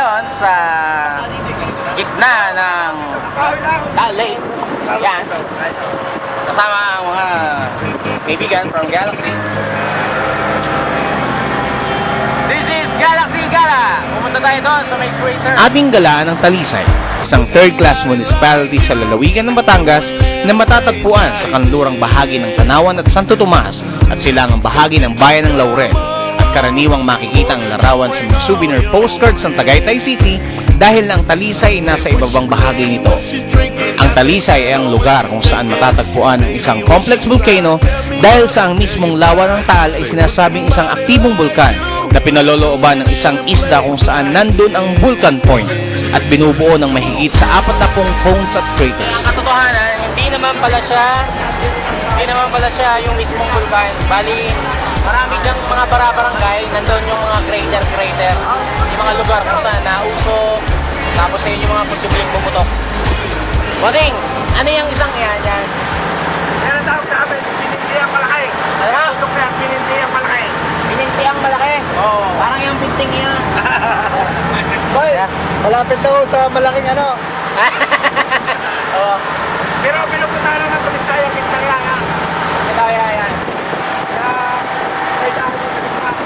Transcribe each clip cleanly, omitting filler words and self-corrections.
ngayon sa gitna ng Taal Lake. Yan. Kasama ang mga kaibigan from Galaxy. This is Galaxy Gala. Pumunta tayo doon sa may crater. Ating galaan ng Talisay, isang third-class municipality sa lalawigan ng Batangas na matatagpuan sa kanlurang bahagi ng Tanawan at Santo Tomas at silangang bahagi ng bayan ng Laurel. At karaniwang makikita ang larawan sa mga souvenir postcards ng Tagaytay City dahil ang Talisay ay nasa ibabang bahagi nito. Ang Talisay ay ang lugar kung saan matatagpuan ang isang complex volcano dahil sa ang mismong lawa ng Taal ay sinasabing isang aktibong bulkan na pinalolooban ng isang isda kung saan nandun ang Vulcan Point at binubuo ng mahigit sa 40 cones at craters. Ang katotohanan, hindi naman pala siya yung mismong bulkan. Bali, marami diyang mga barangay, nandun yung mga crater, yung mga lugar kung saan nausok, tapos yun yung mga posibleng bumutok. Bossing, ano yung isang yan? Meron tawag sa amin, pininti ang malaki. Ano ha? Ito kaya, pininti ang malaki. Pininti ang malaki. Oo. Parang yung binting yan. Boy, malapit daw sa malaking ano. Oo. Pero pinupunta lang ng turista yung kitang lang ha. Ito, yan. Kaya, may daan mo sa kitang.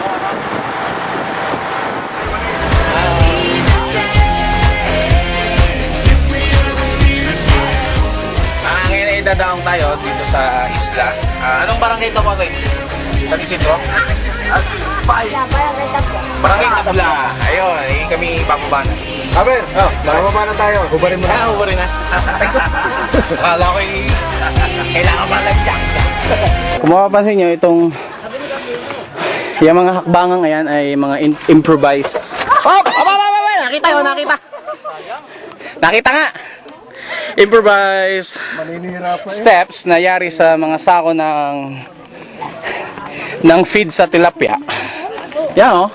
Ngayon ay dadaong tayo dito sa isla. Anong barangay ito, Bossing? San Isidro? Barangay Tabla. Ayun, kami bababa na. Aber, bababa na tayo. Hubarin mo na. Hubarin na. Akala ko kailangan pa lang jack. Kung mapapansin nyo, itong yung mga hakbangang ayan ay mga improvise. Oh! Nakita yun, nakita. Nakita nga. Improvise steps na yari sa mga sako ng feed sa tilapia. Yan oh.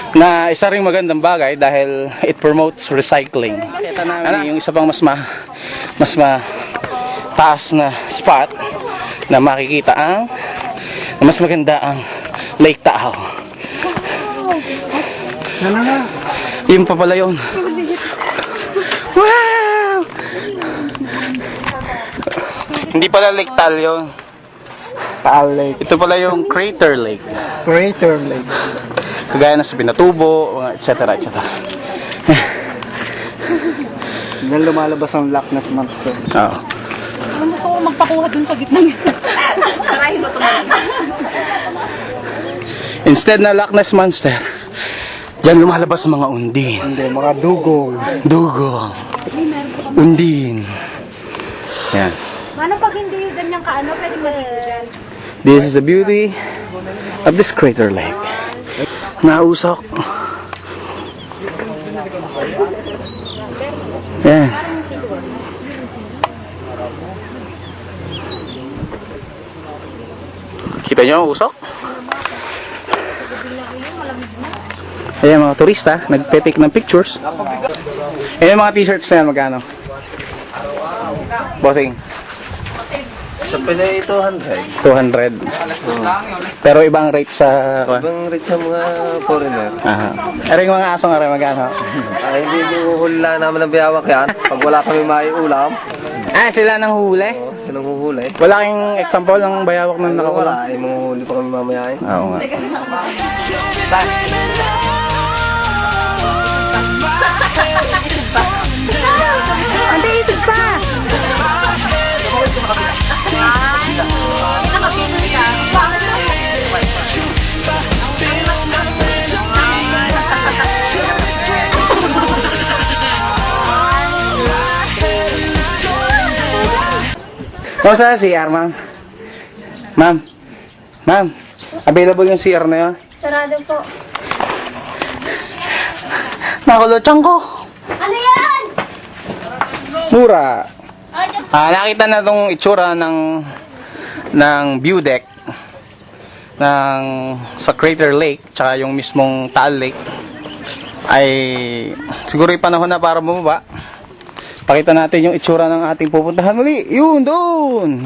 Na isa ring magandang bagay dahil it promotes recycling. Ito namin yung isa pang mas taas na spot na makikita ang mas maganda ang Lake Taal. Yung pa pala yun. Wow! Hindi pala Lake Taal yun. Taal Lake. Ito pala yung Crater Lake. Crater Lake. Kagaya na sa Pinatubo, etc. Diyan lumalabas ang Loch Ness Monster. Oo. Gusto ko magpakuha dun sa gitna niya. Sarahin mo ito man. Instead na Loch Ness Monster, dyan lumalabas ang mga undin. Hindi, mga dugong. Dugong. Undin. Yan. Ano pag hindi ganyan ka, ano pwede maligo dyan? This is the beauty of this Crater Lake. Nausok. Yan. Kita nyo ang usok? Ayan mga turista, nagpe-take ng pictures. Ayan mga t-shirts na yan, magkano? Bossing? Sa Pinay 200. 200. Pero ibang rate sa... Ibang rate sa mga foreigner. Aha. Pero yung mga aso nga rin, magkano? Hindi hula naman ang biyawak yan. Pag wala kami maiulam, Sila nang huli? sinang huhuli. Wala kayong example ng bayawak na nakakula? Wala, ay manguhuli pa kami mamaya eh. Oo nga. Ante, isip ka! Kamusta na CR, ma'am? Ma'am, available yung CR na yun? Sarado po. Nakulutsang ko. Ano yan? Mura. Nakita na itong itsura ng view deck sa Crater Lake tsaka yung mismong Taal Lake ay siguro yung panahon na para bumaba. Pakita natin yung itsura ng ating pupuntahan muli. Yun, doon!